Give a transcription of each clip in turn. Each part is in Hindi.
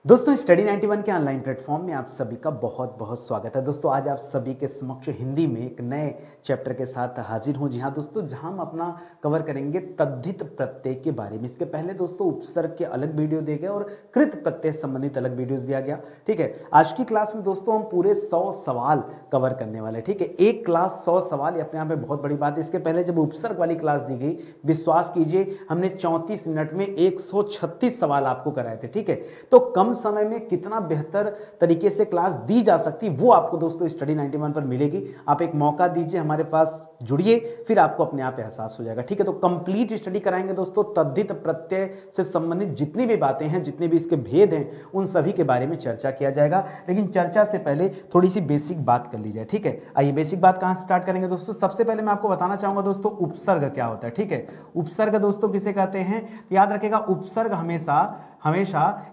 दोस्तों स्टडी 91 के ऑनलाइन प्लेटफॉर्म में आप सभी का बहुत बहुत स्वागत है। दोस्तों आज आप सभी के समक्ष हिंदी में एक नए चैप्टर के साथ हाजिर हूं। जी हाँ दोस्तों, जहां हम अपना कवर करेंगे तद्धित प्रत्यय के बारे में। इसके पहले दोस्तों उपसर्ग के अलग वीडियो दिए गए और कृत प्रत्यय संबंधित अलग वीडियोस दिया गया। ठीक है, आज की क्लास में दोस्तों हम पूरे 100 सवाल कवर करने वाले। ठीक है, एक क्लास 100 सवाल अपने आप में बहुत बड़ी बात है। इसके पहले जब उपसर्ग वाली क्लास दी गई, विश्वास कीजिए हमने 34 मिनट में 136 सवाल आपको कराए थे। ठीक है, तो कम समय में कितना बेहतर तरीके से क्लास दी जा सकती वो आपको दोस्तों स्टडी 91 पर मिलेगी। आप एक मौका दीजिए, हमारे पास जुड़िए, फिर आपको अपने आप एहसास हो जाएगा। ठीक है, तो कंप्लीट स्टडी कराएंगे दोस्तों। तद्धित प्रत्यय से संबंधित जितनी भी बातें हैं, जितने भी इसके भेद हैं, उन सभी के बारे में चर्चा किया जाएगा। लेकिन चर्चा से पहले थोड़ी सी बेसिक बात कर ली जाए। ठीक है, आइए बेसिक बात कहां से स्टार्ट करेंगे दोस्तों। सबसे पहले मैं आपको बताना चाहूंगा दोस्तों उपसर्ग क्या होता है। ठीक है, उपसर्ग दोस्तों किसे कहते हैं, याद रखिएगा उपसर्ग हमेशा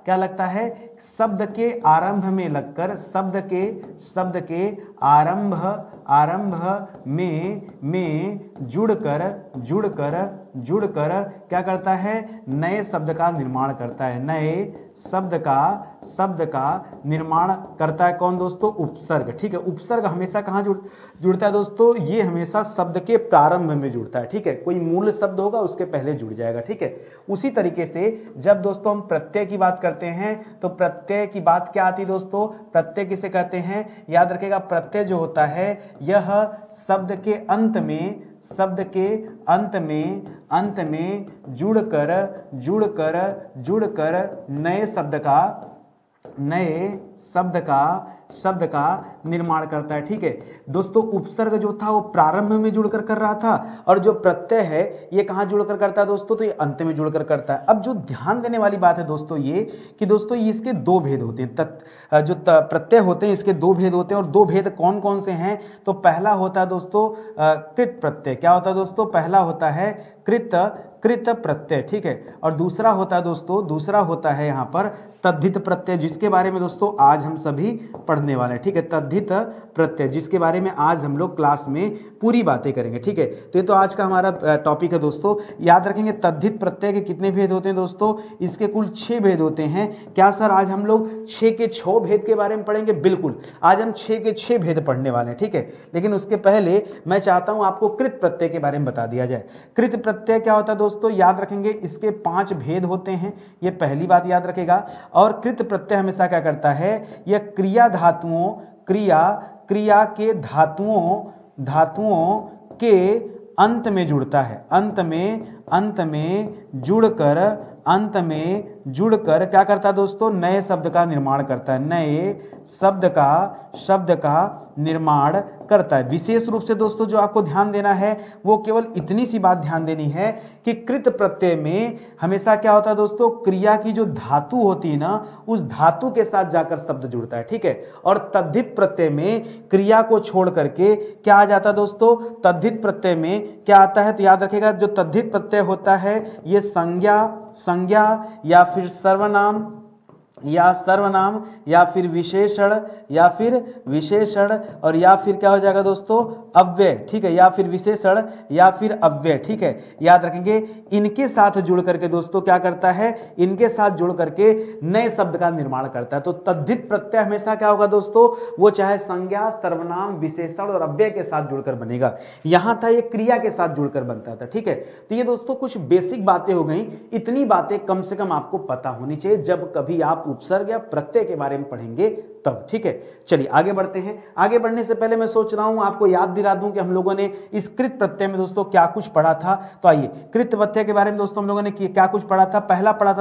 क्या लगता है, शब्द के आरंभ में लगकर शब्द के आरंभ में जुड़कर क्या करता है, नए शब्द का निर्माण करता है। नए शब्द का निर्माण करता है कौन दोस्तों, उपसर्ग। ठीक है, उपसर्ग हमेशा कहाँ जुड़ता है दोस्तों, ये हमेशा शब्द के प्रारंभ में जुड़ता है। ठीक है, कोई मूल शब्द होगा उसके पहले जुड़ जाएगा। ठीक है, उसी तरीके से जब दोस्तों हम प्रत्यय की बात करते हैं तो प्रत्यय की बात क्या आती है दोस्तों, प्रत्यय किसे कहते हैं, याद रखिएगा प्रत्यय जो होता है यह शब्द के अंत में जुड़कर नए शब्द का निर्माण करता है। ठीक है दोस्तों, उपसर्ग जो था वो प्रारंभ में जुड़कर कर रहा था, और जो प्रत्यय है ये कहाँ जुड़कर करता है दोस्तों, तो ये अंत में जुड़कर करता है। अब जो ध्यान देने वाली बात है दोस्तों ये कि दोस्तों ये इसके दो भेद होते हैं। जो प्रत्यय होते हैं इसके दो भेद होते हैं, और दो भेद कौन कौन से हैं, तो पहला होता है दोस्तों कृत प्रत्यय। क्या होता है दोस्तों, पहला होता है कृत प्रत्यय। ठीक है, और दूसरा होता है यहाँ पर तद्धित प्रत्यय, जिसके बारे में दोस्तों आज हम सभी पढ़ने वाले हैं। ठीक है, तद्धित प्रत्यय जिसके बारे में आज हम लोग क्लास में पूरी बातें करेंगे। ठीक है, तो ये तो आज का हमारा टॉपिक है दोस्तों। याद रखेंगे तद्धित प्रत्यय के कितने भेद होते हैं दोस्तों, इसके कुल 6 भेद होते हैं। क्या सर आज हम लोग 6 के 6 भेद के बारे में पढ़ेंगे, बिल्कुल आज हम 6 के 6 भेद पढ़ने वाले हैं। ठीक है, लेकिन उसके पहले मैं चाहता हूं आपको कृत प्रत्यय के बारे में बता दिया जाए। कृत प्रत्यय क्या होता है दोस्तों, याद रखेंगे इसके 5 भेद होते हैं, ये पहली बात याद रखेगा। और कृत प्रत्यय हमेशा क्या करता है, यह क्रिया के धातुओं के अंत में जुड़ता है। अंत में जुड़कर क्या करता है दोस्तों, नए शब्द का निर्माण करता है। नए शब्द का निर्माण करता है। विशेष रूप से दोस्तों जो आपको ध्यान देना है वो केवल इतनी सी बात ध्यान देनी है कि कृत प्रत्यय में हमेशा क्या होता है दोस्तों, क्रिया की जो धातु होती है ना, उस धातु के साथ जाकर शब्द जुड़ता है। ठीक है, और तद्धित प्रत्यय में क्रिया को छोड़ करके क्या आ जाता है दोस्तों, तद्धित प्रत्यय में क्या आता है, तो याद रखिएगा जो तद्धित प्रत्यय होता है ये संज्ञा या फिर सर्वनाम या फिर विशेषण और या फिर क्या हो जाएगा दोस्तों, अव्यय। ठीक है, या फिर विशेषण या फिर अव्यय। ठीक है, याद रखेंगे इनके साथ जुड़ करके दोस्तों क्या करता है, इनके साथ जुड़ करके नए शब्द का निर्माण करता है। तो तद्धित प्रत्यय हमेशा क्या होगा दोस्तों, वो चाहे संज्ञा, सर्वनाम, विशेषण और अव्यय के साथ जुड़कर बनेगा। यहां था ये क्रिया के साथ जुड़कर बनता था। ठीक है, तो ये दोस्तों कुछ बेसिक बातें हो गई। इतनी बातें कम से कम आपको पता होनी चाहिए जब कभी आप उपसर्ग या प्रत्यय के बारे में पढ़ेंगे तब। ठीक है, चलिए आगे बढ़ते हैं। आगे बढ़ने से पहले मैं सोच रहा हूं आपको याद दिला दूं कि हम लोगों ने इस कृत प्रत्यय में दोस्तों क्या कुछ पढ़ा था। तो आइए कृत प्रत्यय के बारे में दोस्तों हम लोगों ने क्या कुछ पढ़ा था। पहला पढ़ा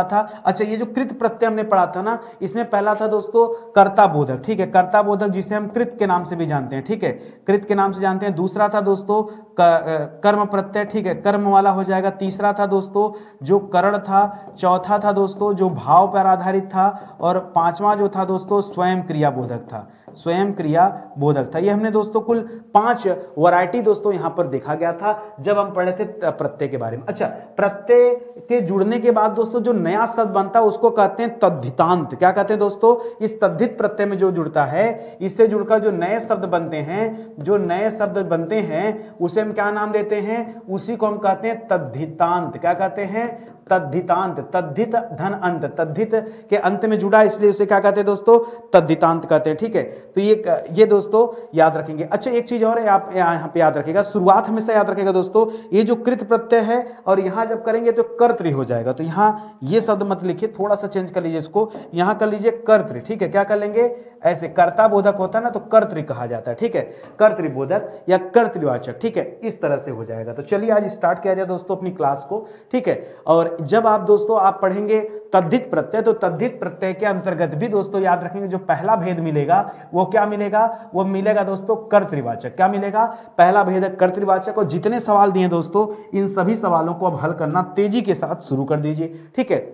था अच्छा, ये जो कृत प्रत्यय हमने पढ़ा था ना, इसमें पहला था दोस्तों कर्ता बोधक। ठीक है, कर्ता बोधक जिसे हम कृत के नाम से भी जानते हैं। ठीक है, कृत के नाम से जानते हैं। दूसरा था दोस्तों कर्म प्रत्यय। ठीक है, कर्म वाला हो जाएगा। तीसरा था दोस्तों जो करण था। चौथा था दोस्तों जो भाव पर आधारित था। और पांचवा जो था दोस्तों स्वयं क्रिया बोधक था। ये हमने दोस्तों कुल 5 वैरायटी दोस्तों यहां पर देखा गया था जब हम पढ़े थे प्रत्यय के बारे में। अच्छा, प्रत्यय के जुड़ने के बाद दोस्तों जो नया शब्द बनता है उसको कहते हैं तद्धितांत। क्या कहते हैं दोस्तों, इस तद्धित प्रत्यय में जो जुड़ता है, इससे जुड़कर जो नए शब्द बनते हैं उसे हम क्या नाम देते हैं, उसी को हम कहते हैं तद्धितांत। क्या कहते हैं, तद्धितांत, तद्धित धन अंत, तद्धित के अंत में जुड़ा इसलिए उसे क्या कहते हैं दोस्तों, तद्धितांत कहते हैं। ठीक है, तो ये दोस्तों याद रखेंगे। अच्छा एक चीज और है, आप यहाँ पे याद रखेगा, शुरुआत हमेशा याद रखेगा दोस्तों, ये जो कृत प्रत्यय है और यहाँ जब करेंगे तो कर्तृ हो जाएगा। तो यहाँ ये शब्द मत लिखिए, थोड़ा सा चेंज कर लीजिए इसको, यहाँ कर लीजिए कर्तृ। ठीक है, क्या कर लेंगे, ऐसे कर्ता बोधक होता है ना तो कर्तृ कहा जाता है। ठीक है, कर्तृबोधक या कर्तृवाचक। ठीक है, इस तरह से हो जाएगा। तो चलिए आज स्टार्ट किया जाए दोस्तों अपनी क्लास को। ठीक है, और जब आप दोस्तों आप पढ़ेंगे तद्धित प्रत्यय, तो तद्धित प्रत्यय के अंतर्गत भी दोस्तों याद रखेंगे जो पहला भेद मिलेगा वो क्या मिलेगा, वो मिलेगा दोस्तों कर्तृवाचक। क्या मिलेगा, पहला भेद कर्तृवाचक। और जितने सवाल दिए दोस्तों इन सभी सवालों को अब हल करना तेजी के साथ शुरू कर दीजिए। ठीक है,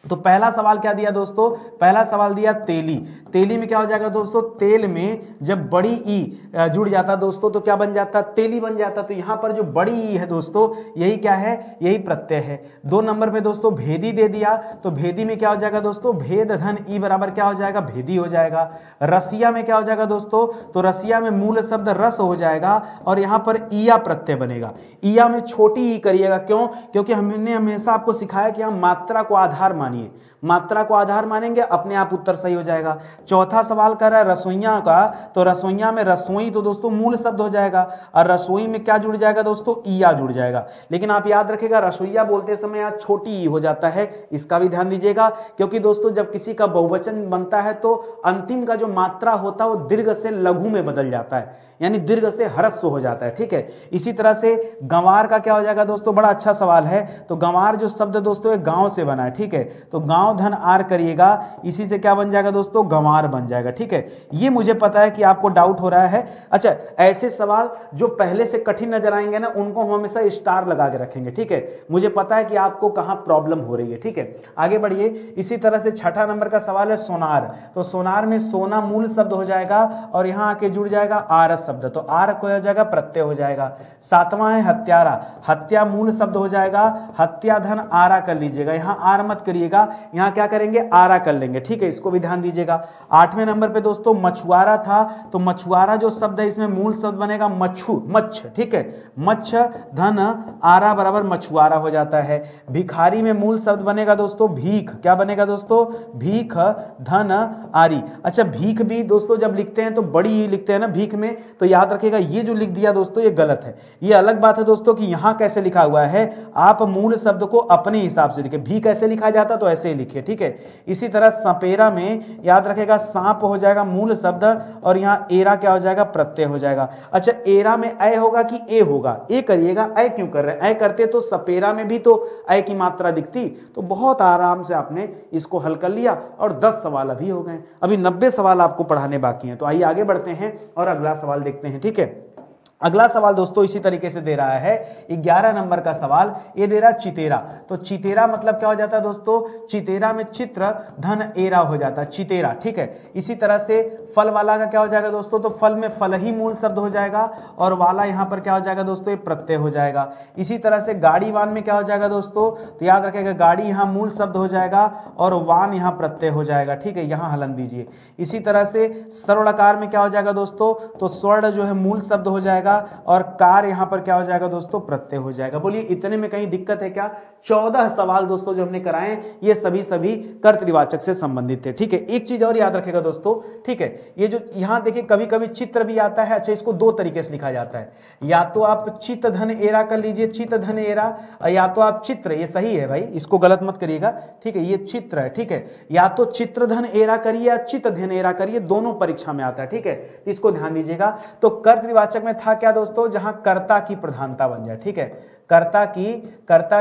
तो पहला सवाल क्या दिया दोस्तों, पहला सवाल दिया तेली। तेली में क्या हो जाएगा दोस्तों, तेल में जब बड़ी ई जुड़ जाता दोस्तों तो क्या बन जाता, तेली बन जाता। तो यहां पर जो बड़ी ई है दोस्तों यही क्या है, यही प्रत्यय है। 2 नंबर पे दोस्तों भेदी दे दिया, तो भेदी में क्या हो जाएगा दोस्तों, भेद धन ई बराबर क्या हो जाएगा, भेदी हो जाएगा। रसिया में क्या हो जाएगा दोस्तों, तो रसिया में मूल शब्द रस हो जाएगा और यहां पर ईया प्रत्यय बनेगा। ईया में छोटी ई करिएगा, क्यों, क्योंकि हमने हमेशा आपको सिखाया कि हम मात्रा को आधार मानिए, मात्रा को आधार मानेंगे अपने आप उत्तर सही हो जाएगा। चौथा सवाल कर रहा है रसोइया का, तो रसोइया में रसोई तो दोस्तों मूल शब्द हो जाएगा और रसोई में क्या जुड़ जाएगा दोस्तों, ईया जुड़ जाएगा। लेकिन आप याद रखिएगा रसोइया बोलते समय यहाँ छोटी ई हो जाता है, इसका भी ध्यान दीजिएगा। क्योंकि दोस्तों जब किसी का बहुवचन बनता है तो अंतिम का जो मात्रा होता है वो दीर्घ से लघु में बदल जाता है, यानी दीर्घ से ह्रस्व हो जाता है। ठीक है, इसी तरह से गंवार का क्या हो जाएगा दोस्तों, बड़ा अच्छा सवाल है। तो गंवार जो शब्द दोस्तों एक गांव से बना है। ठीक है, तो गांव धन आर करिएगा, इसी से क्या बन जाएगा दोस्तों, गंवार बन जाएगा। ठीक है, ये मुझे पता है कि आपको डाउट हो रहा है। अच्छा, ऐसे सवाल जो पहले से कठिन नजर आएंगे ना उनको हम हमेशा स्टार लगा के रखेंगे। ठीक है, मुझे पता है कि आपको कहां प्रॉब्लम हो रही है। ठीक है, आगे बढ़िए। इसी तरह से छठा नंबर का सवाल है सोनार। तो सोनार में सोना मूल शब्द हो जाएगा और यहां आके जुड़ जाएगा आरस शब्द, तो आर को हो जाएगा प्रत्यय हो जाएगा। सातवां है हत्यारा, हत्या मूल शब्द हो जाएगा, हत्या धन आरा कर लीजिएगा, यहां आर मत करिएगा, यहां क्या करेंगे आरा कर लेंगे। ठीक है, इसको भी ध्यान दीजिएगा। 8वें नंबर पे दोस्तों मछुआरा था, तो मछुआरा जो शब्द है इसमें मूल शब्द बनेगा मच्छू, मच्छ। ठीक है, मच्छ धन आरा बराबर मछुआरा हो जाता है। भिखारी में मूल शब्द बनेगा दोस्तों भीख, क्या बनेगा दोस्तों, भीख धन आरी। अच्छा, भीख भी दोस्तों जब लिखते हैं तो बड़ी ही लिखते हैं ना भीख में, तो याद रखिएगा ये जो लिख दिया दोस्तों ये गलत है। ये अलग बात है दोस्तों कि यहां कैसे लिखा हुआ है, आप मूल शब्द को अपने हिसाब से लिखे, भी कैसे लिखा जाता तो ऐसे ही लिखिए। ठीक है, इसी तरह सपेरा में याद रखेगा सांप हो जाएगा मूल शब्द और यहां एरा क्या हो जाएगा, प्रत्यय हो जाएगा। अच्छा, एरा में ए होगा कि ए होगा, ए करिएगा, ए क्यों कर रहे हैं, ए करते तो सपेरा में भी तो ए की मात्रा दिखती। तो बहुत आराम से आपने इसको हल कर लिया और 10 सवाल अभी हो गए, अभी 90 सवाल आपको पढ़ाने बाकी हैं। तो आइए आगे बढ़ते हैं और अगला सवाल देखते हैं। ठीक है, अगला सवाल दोस्तों इसी तरीके से दे रहा है 11 नंबर का सवाल, ये दे रहा चितेरा। तो चितेरा मतलब क्या हो जाता है दोस्तों, चितेरा में चित्र धन एरा हो जाता है, चितेरा। ठीक है, इसी तरह से फल वाला का क्या हो जाएगा दोस्तों, तो फल में फल ही मूल शब्द हो जाएगा और वाला यहां पर क्या हो जाएगा दोस्तों, ये प्रत्यय हो जाएगा। इसी तरह से गाड़ी वान में क्या हो जाएगा दोस्तों, तो याद रखिएगा गाड़ी यहां मूल शब्द हो जाएगा और वान यहां प्रत्यय हो जाएगा। ठीक है, यहां हलन दीजिए। इसी तरह से स्वर्णकार में क्या हो जाएगा दोस्तों, तो स्वर्ण जो है मूल शब्द हो जाएगा और कार यहां पर क्या हो जाएगा दोस्तों, प्रत्यय हो जाएगा। बोलिए इतने में कहीं दिक्कत है क्या। 14 सवाल दोस्तों जो हमने कराए ये सभी कर्तृवाचक से संबंधित थे। ठीक है, एक चीज और याद रखेगा दोस्तों। ठीक है, ये जो यहां देखिए कभी कभी चित्र भी आता है। अच्छा, इसको 2 तरीके से लिखा जाता है, या तो आप चित धन एरा कर लीजिए, चित धन एरा, या तो आप चित्र, ये सही है भाई, इसको गलत मत करिएगा। ठीक है, ये चित्र है। ठीक है, या तो चित्र धन एरा करिए या चित धन एरा करिए, दोनों परीक्षा में आता है। ठीक है, तो इसको ध्यान दीजिएगा। तो कर्तृवाचक में था क्या दोस्तों, जहां कर्ता की प्रधानता बन जाए। ठीक है, कर्ता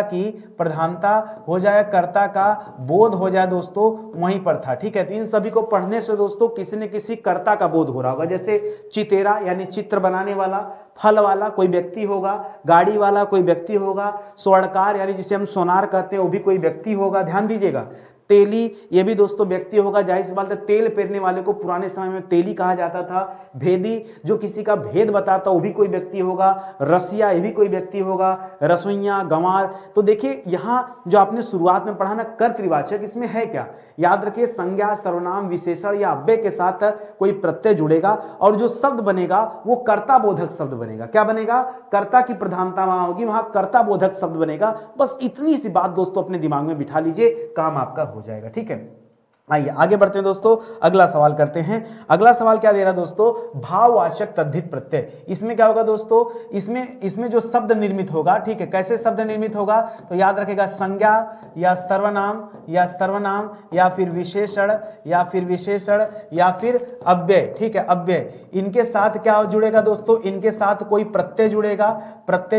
की प्रधानता हो जाए, कर्ता का बोध हो जाए दोस्तों, वहीं पर था। ठीक है, तो इन सभी को पढ़ने से दोस्तों किसी न किसी कर्ता का बोध हो रहा होगा। जैसे चितेरा यानी चित्र बनाने वाला, फल वाला कोई व्यक्ति होगा, गाड़ी वाला कोई व्यक्ति होगा, स्वर्णकार यानी जिसे हम सोनार कहते हैं वो भी कोई व्यक्ति होगा। ध्यान दीजिएगा, तेली, ये भी दोस्तों व्यक्ति होगा, जाहिर सी बात है तेल पेरने वाले को पुराने समय में तेली कहा जाता था। भेदी, जो किसी का भेद बताता वो भी कोई व्यक्ति होगा। रसिया, ये भी कोई व्यक्ति होगा। रसोइया, गंवार। तो देखिए यहां जो आपने शुरुआत में पढ़ा ना कर्तृवाचक, इसमें है क्या, याद रखिए संज्ञा, सर्वनाम, विशेषण या अव्यय के साथ कोई प्रत्यय जुड़ेगा और जो शब्द बनेगा वो कर्ता बोधक शब्द बनेगा। क्या बनेगा, कर्ता की प्रधानता वहां होगी, वहां कर्ता बोधक शब्द बनेगा। बस इतनी सी बात दोस्तों अपने दिमाग में बिठा लीजिए, काम आपका हो जाएगा। ठीक है, आइए आगे बढ़ते हैं दोस्तों, अगला सवाल करते हैं। अगला सवाल क्या दे रहा है दोस्तों, भाववाचक तद्धित प्रत्यय। इसमें क्या होगा दोस्तों, इसमें जो शब्द निर्मित होगा, ठीक है, कैसे शब्द निर्मित होगा, तो याद रखेगा संज्ञा या सर्वनाम या फिर विशेषण या फिर अव्यय। ठीक है, अव्यय, इनके साथ क्या जुड़ेगा दोस्तों, इनके साथ कोई प्रत्यय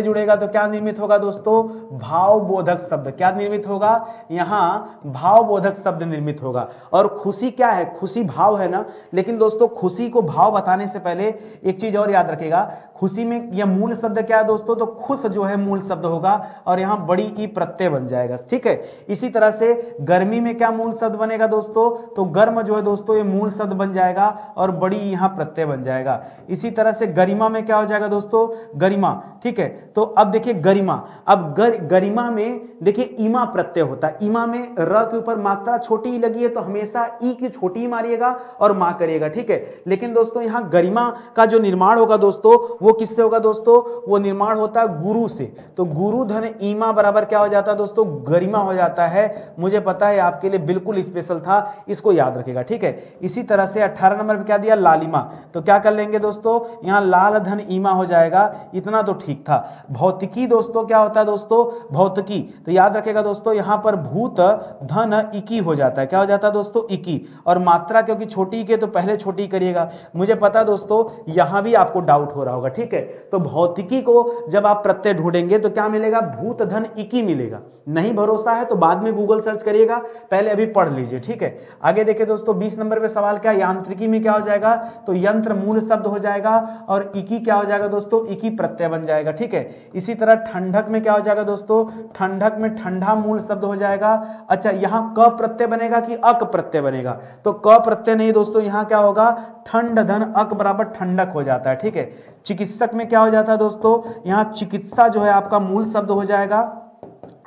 जुड़ेगा तो क्या निर्मित होगा दोस्तों, भावबोधक शब्द। क्या निर्मित होगा, यहां भावबोधक शब्द निर्मित होगा। और खुशी क्या है, खुशी भाव है ना, लेकिन दोस्तों खुशी को भाव बताने से पहले एक चीज और याद रखेगा, खुशी में यह मूल शब्द क्या है दोस्तों, तो खुश जो है मूल शब्द होगा और यहां बड़ी ई प्रत्यय बन जाएगा। ठीक है, इसी तरह से गर्मी में क्या मूल शब्द बनेगा दोस्तों, तो गर्म जो है दोस्तों ये मूल शब्द बन जाएगा और बड़ी यहां प्रत्यय बन जाएगा। इसी तरह से गरिमा में क्या हो जाएगा दोस्तों, गरिमा। ठीक है, तो अब देखिए गरिमा, अब गरिमा में देखिए ईमा प्रत्यय होता है। ईमा में र के ऊपर मात्रा छोटी ही लगी है तो हमेशा ई की छोटी ही मारिएगा और मां करिएगा। ठीक है, लेकिन दोस्तों यहां गरिमा का जो निर्माण होगा दोस्तों वो किससे होगा दोस्तों, वो निर्माण होता है गुरु से। तो गुरु धन ईमा बराबर क्या हो जाता है दोस्तों, गरिमा हो जाता है। मुझे पता है आपके लिए बिल्कुल स्पेशल था, इसको याद रखेगा। ठीक है, इसी तरह से 18 नंबर पे क्या दिया, लालिमा। तो क्या कर लेंगे दोस्तों, यहां लाल धन ईमा हो जाएगा, इतना तो ठीक था। भौतिकी दोस्तों क्या होता है दोस्तों, भौतिकी, तो याद रखेगा दोस्तों यहां पर भूत धन इकी हो जाता है। क्या हो जाता है दोस्तों, इकी, और मात्रा क्योंकि छोटी के तो पहले छोटी करिएगा। मुझे पता दोस्तों यहां भी आपको डाउट हो रहा होगा। ठीक है, तो भौतिकी को जब आप प्रत्यय ढूंढेंगे तो क्या मिलेगा, भूत धन इकी मिलेगा। नहीं भरोसा है तो बाद में गूगल सर्च करिएगा, पहले अभी पढ़ लीजिए। ठीक है, आगे देखिए दोस्तों 20 नंबर पे सवाल क्या, यांत्रिकी में क्या हो जाएगा, तो यंत्र मूल शब्द हो जाएगा और इकी क्या हो जाएगा दोस्तों, इकी प्रत्यय बन जाएगा। ठीक है, इसी तरह ठंडक में क्या हो जाएगा दोस्तों, ठंडक में ठंडा मूल शब्द हो जाएगा। अच्छा, यहां क प्रत्यय बनेगा कि अक प्रत्यय बनेगा, तो क प्रत्यय नहीं दोस्तों, यहां क्या होगा, ठंड धन अक बराबर ठंडक हो जाता है। ठीक है, चिकित्सक में क्या हो जाता है दोस्तों, यहां चिकित्सा जो है आपका मूल शब्द हो जाएगा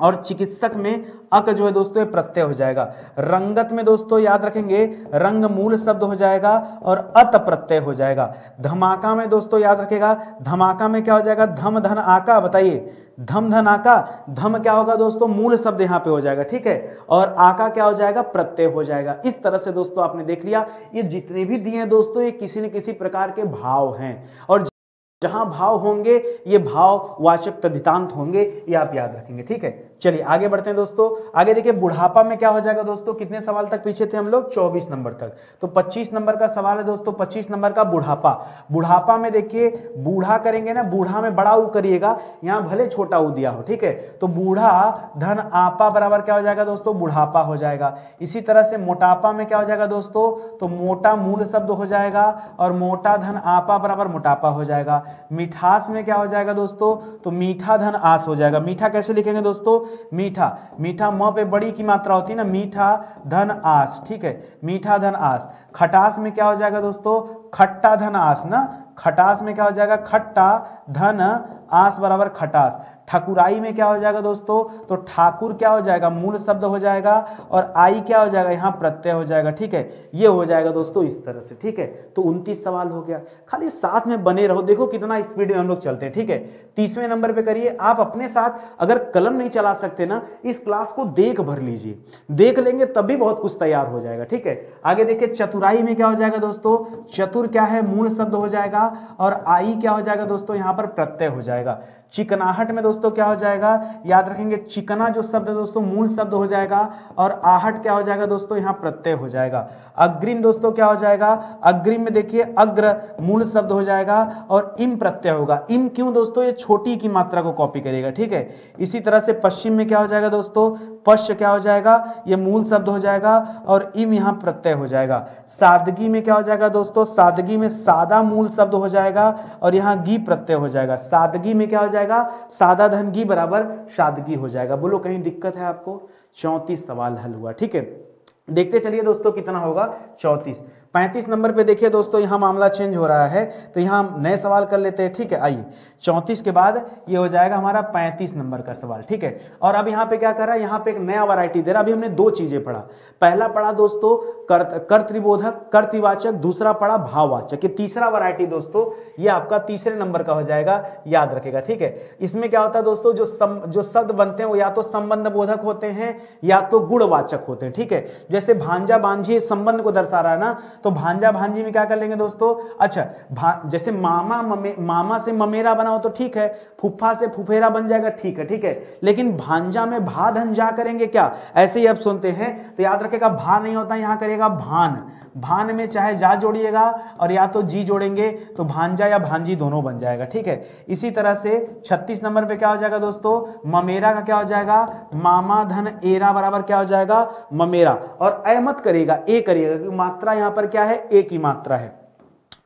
और चिकित्सक में अक जो है दोस्तों ये प्रत्यय हो जाएगा। रंगत में दोस्तों याद रखेंगे रंग मूल शब्द हो जाएगा और अत प्रत्यय हो जाएगा। धमाका में दोस्तों याद रखेगा, धमाका में क्या हो जाएगा, धम धन आका, बताइए, धम धन आका, धम क्या होगा दोस्तों, मूल शब्द यहां पे हो जाएगा। ठीक है, और आका क्या हो जाएगा, प्रत्यय हो जाएगा। इस तरह से दोस्तों आपने देख लिया, ये जितने भी दिए हैं दोस्तों ये किसी न किसी प्रकार के भाव हैं और जहां भाव होंगे ये भाववाचक तद्धितांत होंगे, ये आप याद रखेंगे। ठीक है, चलिए आगे बढ़ते हैं दोस्तों। आगे देखिए बुढ़ापा में क्या हो जाएगा दोस्तों, कितने सवाल तक पीछे थे हम लोग, 24 नंबर तक। तो 25 नंबर का सवाल है दोस्तों, 25 नंबर का बुढ़ापा। बुढ़ापा में देखिए बूढ़ा करेंगे ना, बूढ़ा में बड़ा ऊ करिएगा, यहां भले छोटा ऊ दिया हो। ठीक है, तो बूढ़ा धन आपा बराबर क्या हो जाएगा दोस्तों, बुढ़ापा हो जाएगा। इसी तरह से मोटापा में क्या हो जाएगा दोस्तों, तो मोटा मूल शब्द हो जाएगा और मोटा धन आपा बराबर मोटापा हो जाएगा। मिठास में क्या हो जाएगा दोस्तों, तो मीठा धन आस हो जाएगा। मीठा कैसे लिखेंगे दोस्तों, मीठा, मीठा म पे बड़ी की मात्रा होती है ना, मीठा धन आस। ठीक है, मीठा धन आस। खटास में क्या हो जाएगा दोस्तों, खट्टा धन आस ना, खटास में क्या हो जाएगा, खट्टा धन आस बराबर खटास। ठकुराई में क्या हो जाएगा दोस्तों, तो ठाकुर क्या हो जाएगा, मूल शब्द हो जाएगा और आई क्या हो जाएगा, यहां प्रत्यय हो जाएगा। ठीक है, ये हो जाएगा दोस्तों इस तरह से। ठीक है, तो 29 सवाल हो गया, खाली साथ में बने रहो, देखो कितना स्पीड में हम लोग चलते हैं। ठीक है, 30वें नंबर पे करिए। आप अपने साथ अगर कलम नहीं चला सकते ना, इस क्लास को देख भर लीजिए, देख लेंगे तब भी बहुत कुछ तैयार हो जाएगा। ठीक है, आगे देखिए चतुराई में क्या हो जाएगा दोस्तों, चतुर क्या है, मूल शब्द हो जाएगा और आई क्या हो जाएगा दोस्तों, यहां पर प्रत्यय हो जाएगा। चिकनाहट में दोस्तों क्या हो जाएगा, याद रखेंगे चिकना जो शब्द है दोस्तों मूल शब्द हो जाएगा और आहट क्या हो जाएगा दोस्तों, यहां प्रत्यय हो जाएगा। अग्रिम दोस्तों क्या हो जाएगा, अग्रिम में देखिए अग्र मूल शब्द हो जाएगा और इम प्रत्यय होगा। इम क्यों दोस्तों, ये छोटी की मात्रा को कॉपी करेगा। ठीक है, इसी तरह से पश्चिम में क्या हो जाएगा दोस्तों, पश्च क्या हो जाएगा, ये मूल शब्द हो जाएगा और इम यहां प्रत्यय हो जाएगा। सादगी में क्या हो जाएगा दोस्तों, सादगी में सादा मूल शब्द हो जाएगा और यहां गी प्रत्यय हो जाएगा। सादगी में क्या हो जाएगा, सादा धन गी बराबर सादगी हो जाएगा। बोलो कहीं दिक्कत है आपको, 34 सवाल हल हुआ। ठीक है, देखते चलिए दोस्तों कितना होगा 34। 35 नंबर पे देखिए दोस्तों, यहाँ मामला चेंज हो रहा है, तो यहाँ हम नए सवाल कर लेते हैं। ठीक है, आइए 34 के बाद ये हो जाएगा हमारा 35 नंबर का सवाल। ठीक है, और अब यहाँ पे क्या कर रहा है, यहाँ पे एक नया वैरायटी दे रहा है। अभी हमने दो चीजें पढ़ा, पहला पढ़ा दोस्तों कर्तृबोधक कर्तृवाचक, दूसरा पढ़ा भाववाचक। ये तीसरा वैरायटी दोस्तों ये आपका तीसरे नंबर का हो जाएगा, याद रखेगा। ठीक है, इसमें क्या होता है दोस्तों, जो शब्द बनते हैं वो या तो संबंध बोधक होते हैं या तो गुणवाचक होते हैं। ठीक है, जैसे भांजा भांजी संबंध को दर्शा रहा है ना, तो भांजा भांजी में क्या कर लेंगे दोस्तों, अच्छा जैसे मामा से ममेरा बना हो तो ठीक है, फुफ्फा से फुफेरा बन जाएगा, ठीक है। ठीक है, लेकिन भांजा में भा धन जा करेंगे क्या, ऐसे ही आप सुनते हैं, तो याद रखेगा भा नहीं होता, यहां करेगा भान। भान में चाहे जा जोड़िएगा और या तो जी जोड़ेंगे तो भांजा या भांजी दोनों बन जाएगा। ठीक है, इसी तरह से 36 नंबर पे क्या हो जाएगा दोस्तों, ममेरा का क्या हो जाएगा, मामा धन एरा बराबर क्या हो जाएगा, ममेरा। और ए मत करिएगा, ए करिएगा, क्योंकि मात्रा यहां पर क्या है, ए की मात्रा है।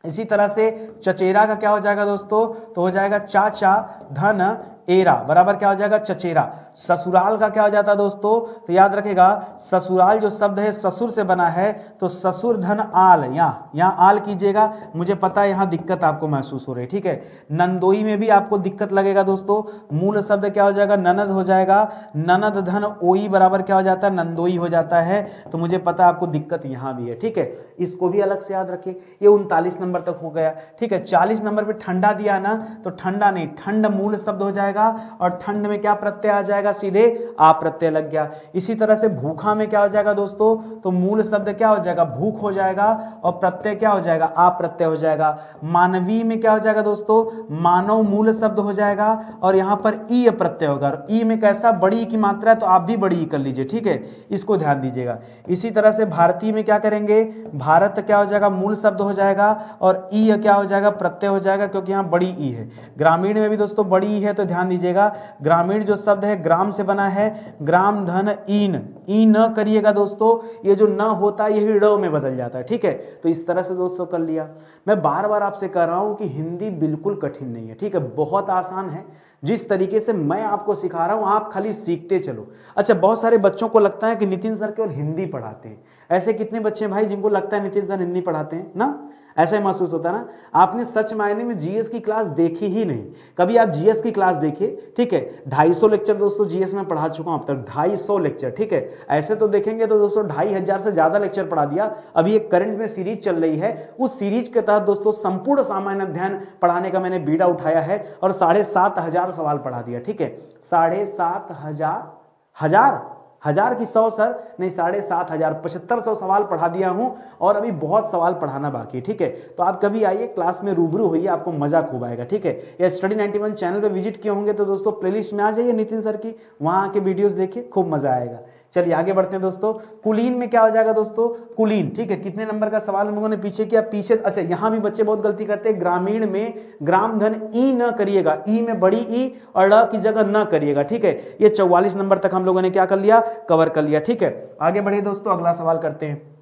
इसी तरह से चचेरा का क्या हो जाएगा दोस्तों, तो हो जाएगा चाचा धन एरा बराबर क्या हो जाएगा, चचेरा। ससुराल का क्या हो जाता है दोस्तों, तो याद रखेगा ससुराल जो शब्द है ससुर से बना है, तो ससुर धन आल, यहाँ आल कीजिएगा, मुझे पता है यहाँ दिक्कत आपको महसूस हो रही है। ठीक है, नंदोई में भी आपको दिक्कत लगेगा दोस्तों, मूल शब्द क्या हो जाएगा, ननद हो जाएगा, ननद धन ओई बराबर क्या हो जाता है, नंदोई हो जाता है, तो मुझे पता है आपको दिक्कत यहाँ भी है। ठीक है, इसको भी अलग से याद रखिए। ये 39 नंबर तक हो गया। ठीक है, 40 नंबर पे ठंडा दिया ना, तो ठंडा नहीं, ठंड मूल शब्द हो जाएगा, और ठंड में क्या प्रत्यय आ जाएगा, सीधे आ प्रत्यय लग गया। इसी तरह से भूखा में क्या हो जाएगा दोस्तों, तो मूल शब्द क्या हो जाएगा, भूख हो जाएगा, और प्रत्यय क्या हो जाएगा, आ प्रत्यय हो जाएगा। मानवी में क्या हो जाएगा दोस्तों, मानव मूल शब्द हो जाएगा, और यहां पर ई प्रत्यय होगा। ई में कैसा, बड़ी की मात्रा है तो आप भी बड़ी ई कर लीजिए। ठीक है, इसको ध्यान दीजिएगा। इसी तरह से भारतीय में क्या करेंगे, भारत क्या हो जाएगा, मूल शब्द हो जाएगा, और ई क्या हो जाएगा, प्रत्यय हो जाएगा, क्योंकि यहां बड़ी ई है। ग्रामीण में भी दोस्तों बड़ी ई है, तो ध्यान दीजिएगा, ग्रामीण जो शब्द है ग्राम से बना है, ग्राम धन ईन, ई न करिएगा दोस्तों, ये जो न होता है यही ड़ में बदल जाता है। ठीक है, तो इस तरह से दोस्तों कर लिया। मैं बार बार आपसे कह रहा हूं कि हिंदी बिल्कुल कठिन नहीं है। ठीक है, बहुत आसान है। जिस तरीके से मैं आपको सिखा रहा हूं आप खाली सीखते चलो। अच्छा, बहुत सारे बच्चों को लगता है कि नितिन सर केवल हिंदी पढ़ाते हैं। ऐसे कितने बच्चे भाई जिनको लगता है नितिन सर हिंदी पढ़ाते हैं ना, ऐसा ही महसूस होता है ना। आपने सच मायने में जीएस की क्लास देखी ही नहीं। कभी आप जीएस की क्लास देखिए। ठीक है, 250 लेक्चर दोस्तों जीएस में पढ़ा चुका हूं अब तक, 250 लेक्चर। ठीक है, ऐसे तो देखेंगे तो दोस्तों 2500 से ज्यादा लेक्चर पढ़ा दिया। अभी एक करंट में सीरीज चल रही है, उस सीरीज के तहत दोस्तों संपूर्ण सामान्य अध्ययन पढ़ाने का मैंने बीड़ा उठाया है और 7500 सवाल पढ़ा दिया। ठीक है, 7500 हजार की 100 सर नहीं, 7500 7500 सवाल पढ़ा दिया हूं, और अभी बहुत सवाल पढ़ाना बाकी। ठीक है, तो आप कभी आइए क्लास में रूबरू होइए, आपको मजा खूब आएगा। ठीक है, या स्टडी 91 चैनल पे विजिट किए होंगे तो दोस्तों प्लेलिस्ट में आ जाइए नितिन सर की, वहां आके वीडियोस देखिए, खूब मजा आएगा। चलिए आगे बढ़ते हैं दोस्तों। कुलीन में क्या हो जाएगा दोस्तों, कुलीन। ठीक है, कितने नंबर का सवाल हम लोगों ने पीछे किया, पीछे अच्छा यहां भी बच्चे बहुत गलती करते हैं। ग्रामीण में ग्राम धन ई न करिएगा, ई में बड़ी ई और ड़ की जगह न करिएगा। ठीक है, ये 44 नंबर तक हम लोगों ने क्या कर लिया, कवर कर लिया। ठीक है, आगे बढ़िए दोस्तों, अगला सवाल करते हैं।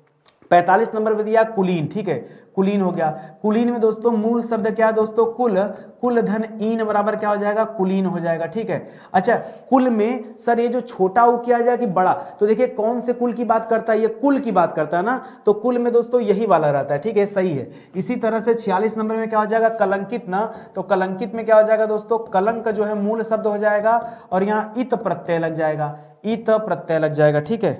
45 नंबर पे दिया कुलीन। ठीक है, कुलीन हो गया। कुलीन में दोस्तों मूल शब्द क्या है दोस्तों, कुल, कुल धन ईन बराबर क्या हो जाएगा, कुलीन हो जाएगा। ठीक है, अच्छा कुल में सर ये जो छोटा उ किया जाए कि बड़ा, तो देखिए कौन से कुल की बात करता है, ये कुल की बात करता है ना, तो कुल में दोस्तों यही वाला रहता है। ठीक है, सही है। इसी तरह से 46 नंबर में क्या हो जाएगा, कलंकित ना, तो कलंकित में क्या हो जाएगा दोस्तों, कलंक जो है मूल शब्द हो जाएगा, और यहाँ इत प्रत्यय लग जाएगा, इत प्रत्यय लग जाएगा। ठीक है,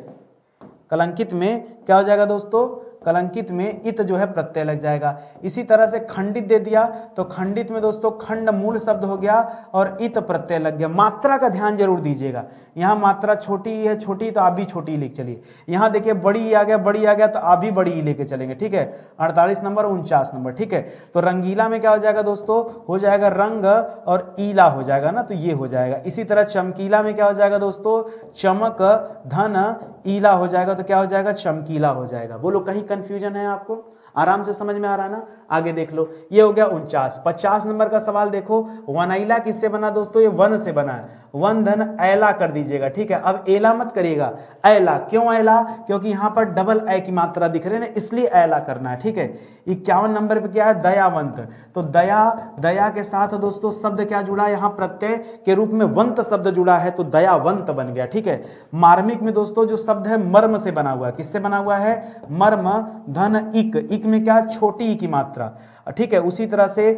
कलंकित में क्या हो जाएगा दोस्तों, कलंकित में इत जो है प्रत्यय लग जाएगा। इसी तरह से खंडित दे दिया, तो खंडित में दोस्तों खंड मूल शब्द हो गया और इत प्रत्यय लग गया। मात्रा का ध्यान जरूर दीजिएगा, यहाँ मात्रा छोटी है, छोटी तो आप भी छोटी लिख चलिए। यहाँ देखिए बड़ी आ गया, बड़ी आ गया तो आप भी बड़ी ही लेके चलेंगे। ठीक है, 48 नंबर 49 नंबर। ठीक है, तो रंगीला में क्या हो जाएगा दोस्तों, हो जाएगा रंग और ईला हो जाएगा ना, तो ये हो जाएगा। इसी तरह चमकीला में क्या हो जाएगा दोस्तों, चमक धन ईला हो जाएगा, तो क्या हो जाएगा, चमकीला हो जाएगा। बोलो कहीं कंफ्यूजन है आपको, आराम से समझ में आ रहा है ना। आगे देख लो, ये हो गया 49। 50 नंबर का सवाल देखो, वनैला किससे बना दोस्तों, ये वन से बना है। वन धन ऐला कर दीजिएगा, ठीक है। अब एला मत करिएगा, ऐला। क्यों ऐला? क्योंकि यहाँ पर डबल ऐ की मात्रा दिख रही है ना, इसलिए ऐला करना है, ठीक है। 51 नंबर पे क्या है? दयावंत। तो दया, दया के साथ दोस्तों शब्द क्या जुड़ा है? यहाँ प्रत्यय के रूप में वंत शब्द जुड़ा है, तो दयावंत बन गया, ठीक है। मार्मिक में दोस्तों जो शब्द है मर्म से बना हुआ है। किससे बना हुआ है? मर्म धन इक। इक में क्या? छोटी ई की मात्रा, ठीक है। उसी तरह से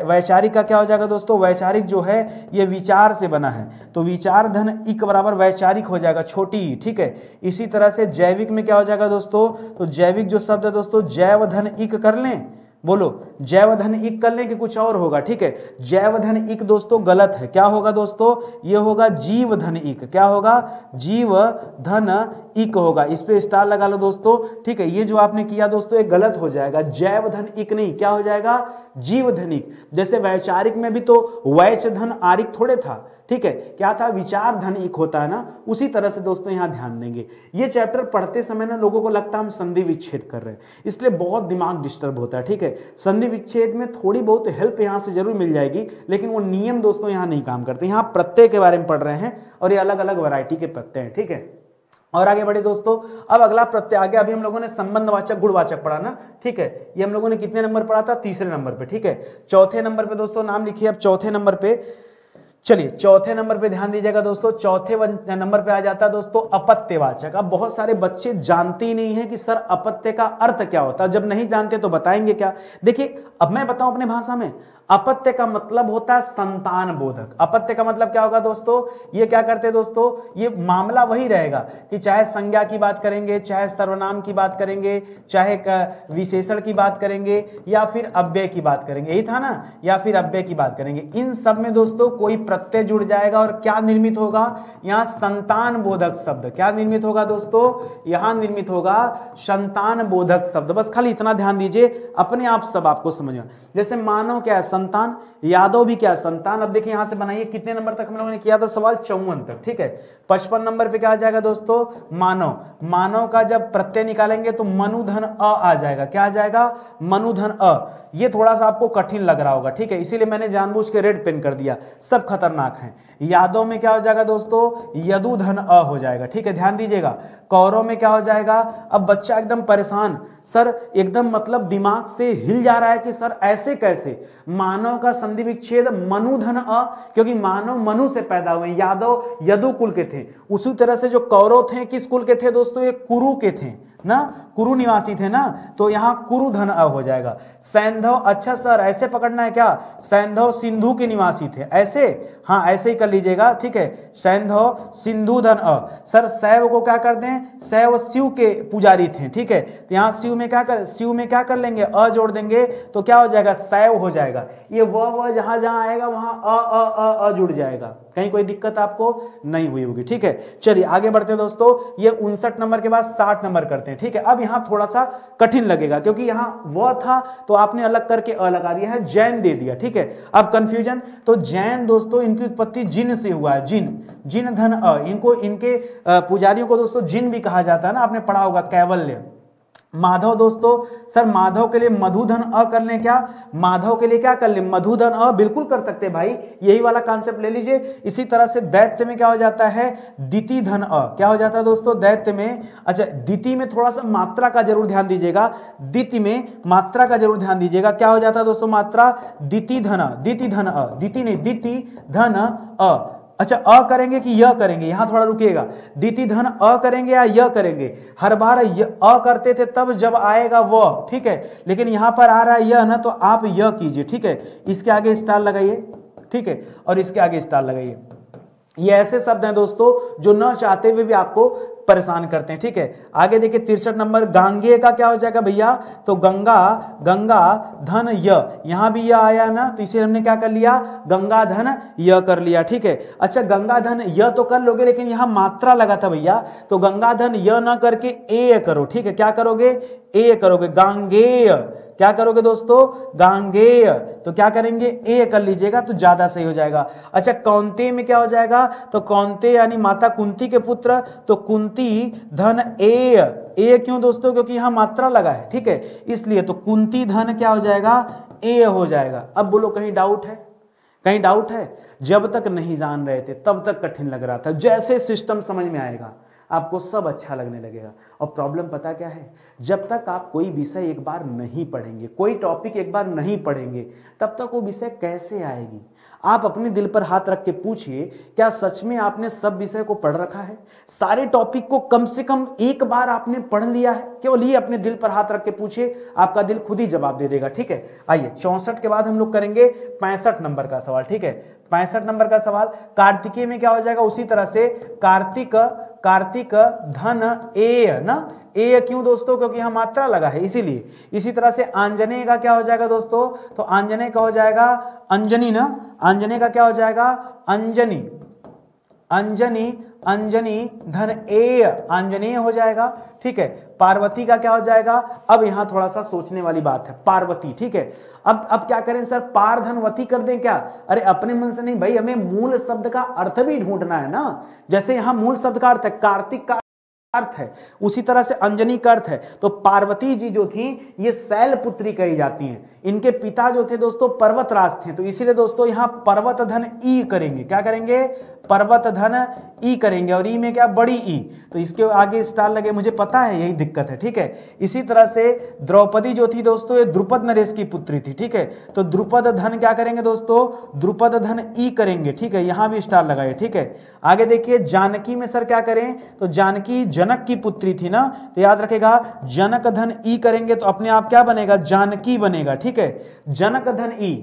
वैचारिक का क्या हो जाएगा दोस्तों? वैचारिक जो है ये विचार से बना है, तो विचार धन इक बराबर वैचारिक हो जाएगा, छोटी ई, ठीक है। इसी तरह से जैविक में क्या हो जाएगा दोस्तों? तो जैविक जो शब्द है दोस्तों, जैव धन इक कर लें, बोलो जैव धन इक कर लें कि कुछ और होगा, ठीक है। जैव धन इक दोस्तों गलत है, क्या होगा दोस्तों? ये होगा जीव धन इक। क्या होगा? जीव धन इक होगा। इस पे स्टार लगा लो दोस्तों, ठीक है। ये जो आपने किया दोस्तों ये गलत हो जाएगा, जैव धन इक नहीं, क्या हो जाएगा? जीव धनिक। जैसे वैचारिक में भी तो वैच धन आरिक थोड़े था, ठीक है। क्या था? विचार धन इक होता है ना, उसी तरह से दोस्तों यहां ध्यान देंगे। ये चैप्टर पढ़ते समय ना लोगों को लगता है हम संधि विच्छेद कर रहे हैं, इसलिए बहुत दिमाग डिस्टर्ब होता है, ठीक है। संधि विच्छेद में थोड़ी बहुत हेल्प यहां से जरूर मिल जाएगी, लेकिन वो नियम दोस्तों यहां नहीं काम करते। यहां प्रत्यय के बारे में पढ़ रहे हैं और ये अलग अलग वैरायटी के प्रत्यय हैं, ठीक है। और आगे बढ़े दोस्तों, अब अगला प्रत्यय आ गया। अभी हम लोगों ने संबंधवाचक गुणवाचक पढ़ा ना, ठीक है। ये हम लोगों ने कितने नंबर पढ़ा था? तीसरे नंबर पे, ठीक है। चौथे नंबर पे दोस्तों नाम लिखिए। अब चौथे नंबर पे, चलिए चौथे नंबर पे ध्यान दीजिएगा दोस्तों। चौथे नंबर पे आ जाता है दोस्तों अपत्यवाचक। अब बहुत सारे बच्चे जानते ही नहीं है कि सर अपत्य का अर्थ क्या होता है। जब नहीं जानते तो बताएंगे क्या? देखिए अब मैं बताऊं अपने भाषा में, अपत्य का मतलब होता है संतान बोधक। अपत्य का मतलब क्या होगा दोस्तों? ये क्या करते हैं दोस्तों? ये मामला वही रहेगा कि चाहे संज्ञा की बात करेंगे, चाहे सर्वनाम की बात करेंगे, चाहे विशेषण की बात करेंगे, या फिर अव्यय की बात करेंगे, यही था ना, या फिर अव्यय की बात करेंगे। इन सब में दोस्तों कोई प्रत्यय जुड़ जाएगा और क्या निर्मित होगा? यहाँ संतान बोधक शब्द। क्या निर्मित होगा दोस्तों? यहाँ निर्मित होगा संतान बोधक शब्द। बस खाली इतना ध्यान दीजिए, अपने आप सब आपको समझ में। जैसे मानव क्या है? संतान। यादव भी क्या है? संतान। अब देखिए यहां से बनाइए, कितने नंबर तक हम लोगों ने किया था सवाल? 54 तक, ठीक है। 55 नंबर पे क्या आ जाएगा दोस्तों? मानव। मानव का जब प्रत्यय निकालेंगे तो मनुधन अ आ जाएगा। क्या आ जाएगा? मनुधन अ। ये थोड़ा सा आपको कठिन लग रहा होगा, ठीक है, इसीलिए मैंने जानबूझ के रेड पेन कर दिया, सब खतरनाक है। यादव में क्या हो जाएगा दोस्तों? यदुधन अ हो जाएगा, ठीक है, ध्यान दीजिएगा। कौरव में क्या हो जाएगा? अब बच्चा एकदम परेशान, सर एकदम मतलब दिमाग से हिल जा रहा है कि सर ऐसे कैसे? मानव का संधि विच्छेद मनुधन अ, क्योंकि मानव मनु से पैदा हुए, यादव यदु कुल के थे। उसी तरह से जो कौरव थे किस कुल के थे दोस्तों? ये कुरु के थे ना, कुरु निवासी थे ना, तो यहां कुरु धन अ हो जाएगा। सैंधव, अच्छा सर ऐसे पकड़ना है क्या? सैंधव सिंधु के निवासी थे, ऐसे, हाँ ऐसे ही कर लीजिएगा, ठीक है। सैंधव सिंधु धन अ। सर शैव को क्या कर दें? शैव शिव के पुजारी थे, ठीक है, तो यहाँ शिव में क्या कर लेंगे? अ जोड़ देंगे तो क्या हो जाएगा? शैव हो जाएगा। ये व जहां जहां आएगा वहां अ जुड़ जाएगा। कहीं कोई दिक्कत आपको नहीं हुई होगी, ठीक है। चलिए आगे बढ़ते हैं दोस्तों। ये 59 नंबर के बाद 60 नंबर करते हैं, ठीक है। अब यहां थोड़ा सा कठिन लगेगा क्योंकि यहां व था तो आपने अलग करके अ लगा दिया है, जैन दे दिया, ठीक है। अब कंफ्यूजन, तो जैन दोस्तों इनकी उत्पत्ति जिन से हुआ है, जिन धन अ। इनको, इनके पुजारियों को दोस्तों जिन भी कहा जाता है ना, आपने पढ़ा होगा, कैवल्य। माधव दोस्तों, सर माधव के लिए मधुधन अ कर लें क्या? माधव के लिए क्या कर लें? मधुधन अ, बिल्कुल कर सकते हैं भाई, यही वाला कॉन्सेप्ट ले लीजिए। इसी तरह से दैत्य में क्या हो जाता है? दिति धन अ। क्या हो जाता है दोस्तों दैत्य में? अच्छा दिति में थोड़ा सा मात्रा का जरूर ध्यान दीजिएगा, दिति में मात्रा का जरूर ध्यान दीजिएगा। क्या हो जाता है दोस्तों मात्रा? दिति धन अ, दिति धन अ, दिति नहीं, दिति धन अ। अच्छा अ करेंगे कि य करेंगे? यहां थोड़ा रुकिएगा, दिति धन अ करेंगे या य करेंगे? हर बार अ करते थे तब जब आएगा वो, ठीक है, लेकिन यहां पर आ रहा है य ना, तो आप य कीजिए, ठीक है। इसके आगे स्टार लगाइए, ठीक है, और इसके आगे स्टार लगाइए। ये ऐसे शब्द हैं दोस्तों जो न चाहते हुए भी आपको परेशान करते हैं, ठीक है। आगे देखिए 63 नंबर, गांगेय का क्या हो जाएगा भैया? तो गंगा, गंगा धन य, यहां भी य आया ना, तो इसे हमने क्या कर लिया? गंगा धन य कर लिया, ठीक है। अच्छा गंगा धन य तो कर लोगे, लेकिन यहां मात्रा लगा था भैया, तो गंगा धन य ना करके ए करो, ठीक है। क्या करोगे? ए करोगे। गांगेय, क्या करोगे दोस्तों? गांगेय, तो क्या करेंगे? ए कर लीजिएगा तो ज्यादा सही हो जाएगा। अच्छा कौंते में क्या हो जाएगा? तो कौंते यानी माता कुंती के पुत्र, तो कुंती धन ए क्यों दोस्तों? क्योंकि यहां मात्रा लगा है, ठीक है, इसलिए। तो कुंती धन क्या हो जाएगा? ए हो जाएगा। अब बोलो कहीं डाउट है? कहीं डाउट है? जब तक नहीं जान रहे थे तब तक कठिन लग रहा था, जैसे सिस्टम समझ में आएगा आपको सब अच्छा लगने लगेगा। और प्रॉब्लम पता क्या है, जब तक आप कोई विषय एक बार नहीं पढ़ेंगे, कोई टॉपिक एक बार नहीं पढ़ेंगे, तब तक वो विषय कैसे आएगी? आप अपने दिल पर हाथ रख के पूछिए, क्या सच में आपने सब विषय को पढ़ रखा है? सारे टॉपिक को कम से कम एक बार आपने पढ़ लिया है? केवल ये अपने दिल पर हाथ रख के पूछिए, आपका दिल खुद ही जवाब दे देगा। ठीक है, आइए 64 के बाद हम लोग करेंगे 65 नंबर का सवाल। ठीक है, 65 नंबर का सवाल कार्तिकीय में क्या हो जाएगा, उसी तरह से कार्तिक धन एय ना, ए क्यों दोस्तों, क्योंकि यहां मात्रा लगा है इसीलिए। इसी तरह से आंजनेय का क्या हो जाएगा दोस्तों, तो आंजनेय का हो जाएगा अंजनी ना, आंजनेय का क्या हो जाएगा अंजनी, अंजनी धन ए आंजनेय हो जाएगा। ठीक है, पार्वती का क्या हो जाएगा, अब यहां थोड़ा सा सोचने वाली बात है, पार्वती। ठीक है, अब क्या करें सर, पार धनवती कर दें क्या? अरे अपने मन से नहीं भाई, हमें मूल शब्द का अर्थ भी ढूंढना है ना। जैसे यहां मूल शब्द का अर्थ है कार्तिक का अर्थ है, उसी तरह से अंजनी का अर्थ है। तो पार्वती जी जो थी ये शैलपुत्री कही जाती हैं। इनके पिता जो थे दोस्तों पर्वतराज थे, तो इसीलिए दोस्तों यहां पर्वत धन ई करेंगे। क्या करेंगे, पर्वत धन ई करेंगे, और ई में क्या, बड़ी ई, तो इसके आगे स्टार लगे, मुझे पता है यही दिक्कत है। ठीक है, इसी तरह से द्रौपदी जो थी दोस्तों ये द्रुपद नरेश की पुत्री थी। ठीक है, तो द्रुपद धन क्या करेंगे दोस्तों, द्रुपद धन ई करेंगे। ठीक है, यहां भी स्टार लगाए। ठीक है, आगे देखिए जानकी में सर क्या करें, तो जानकी जनक की पुत्री थी ना, तो याद रखेगा जनक धन ई करेंगे तो अपने आप क्या बनेगा, जानकी बनेगा। ठीक है, जनक धन ई।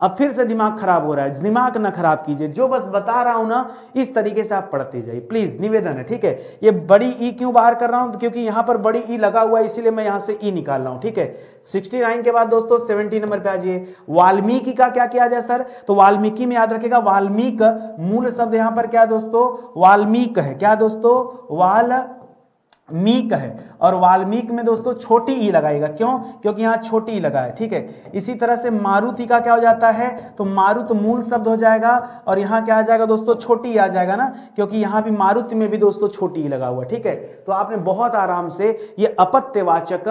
अब फिर से दिमाग खराब हो रहा है, दिमाग ना खराब कीजिए, जो बस बता रहा हूं ना इस तरीके से आप पढ़ते जाइए प्लीज, निवेदन है। ठीक है, ये बड़ी ई क्यों बाहर कर रहा हूं, क्योंकि यहां पर बड़ी ई लगा हुआ है, इसीलिए मैं यहां से ई निकाल रहा हूं। ठीक है, 69 के बाद दोस्तों 70 नंबर पे आ जाइए। वाल्मीकि का क्या किया जाए सर, तो वाल्मीकि में याद रखेगा वाल्मीक मूल शब्द यहां पर क्या है दोस्तों, वाल्मीक है। क्या दोस्तों, वाल्मीक है, और वाल्मीक में दोस्तों छोटी ई लगाएगा, क्यों, क्योंकि यहां छोटी ई लगा है। ठीक है, इसी तरह से मारुति का क्या हो जाता है, तो मारुत मूल शब्द हो जाएगा, और यहां क्या आ जाएगा दोस्तों, छोटी ई आ जाएगा ना, क्योंकि यहां भी मारुति में भी दोस्तों छोटी ई लगा हुआ। ठीक है, तो आपने बहुत आराम से ये अपत्यवाचक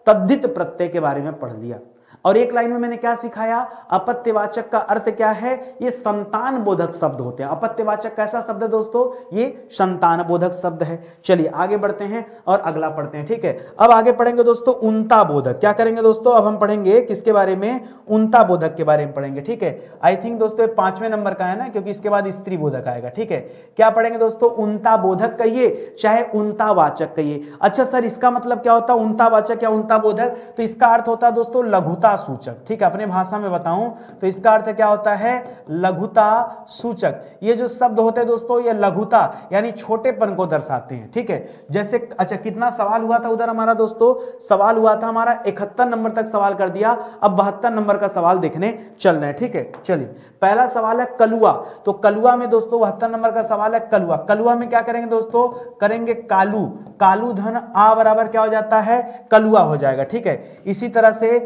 तद्धित प्रत्यय के बारे में पढ़ लिया। और एक लाइन में मैंने क्या सिखाया, अपत्यवाचक का अर्थ क्या है, ये संतान बोधक शब्द होते हैं। अपत्यवाचक कैसा शब्द है दोस्तों, ये संतान बोधक शब्द है। चलिए आगे बढ़ते हैं और अगला पढ़ते हैं। ठीक है, अब आगे पढ़ेंगे दोस्तों उनता बोधक। क्या करेंगे दोस्तों, अब हम पढ़ेंगे किसके बारे में, उनता बोधक के बारे में पढ़ेंगे। ठीक है, आई थिंक दोस्तों 5वें नंबर का है ना, क्योंकि इसके बाद स्त्री बोधक आएगा। ठीक है, क्या पढ़ेंगे दोस्तों, उनता बोधक कहिए चाहे उनता वाचक कहिए। अच्छा सर इसका मतलब क्या होता है, उनता वाचक या उनता बोधक, तो इसका अर्थ होता है दोस्तों लघुता सूचक। ठीक है, अपने भाषा में बताऊं तो इसका अर्थ क्या होता है, लघुता सूचक। ये जो शब्द होते हैं दोस्तों ये लघुता यानी छोटेपन को दर्शाते हैं। ठीक है, जैसे अच्छा कितना सवाल हुआ था उधर हमारा दोस्तों, सवाल हुआ था हमारा 71 नंबर तक सवाल कर दिया, अब 72 नंबर का सवाल देखने चल रहे हैं। ठीक है, चलिए पहला सवाल है कलुआ, तो कलुआ में दोस्तों 72 नंबर का सवाल है कलुआ। कलुआ में क्या करेंगे दोस्तों, करेंगे कालू, कालू धन आ बराबर क्या हो जाता है, कलुआ हो जाएगा। ठीक है, इसी तरह से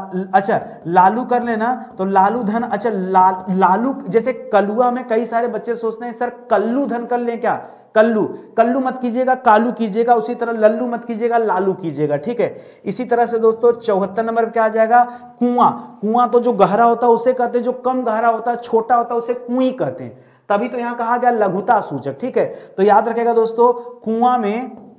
अच्छा लालू कर लेना, तो लालू धन, अच्छा लालू, जैसे कलुआ में कई सारे बच्चे सोचते हैं सर कल्लू धन कर लें क्या, कल्लू, कल्लू मत कीजिएगा, कालू कीजिएगा, उसी तरह लल्लू मत कीजिएगा, लालू कीजिएगा। ठीक है, इसी तरह से दोस्तों 74 नंबर पे क्या आ जाएगा, कुआं। कुआं तो जो गहरा होता है उसे कहते हैं, जो कम गहरा होता है छोटा होता है उसे कुई कहते हैं, तभी तो यहां कहा गया लघुता सूचक। ठीक है, तो याद रखेगा दोस्तों कुआं में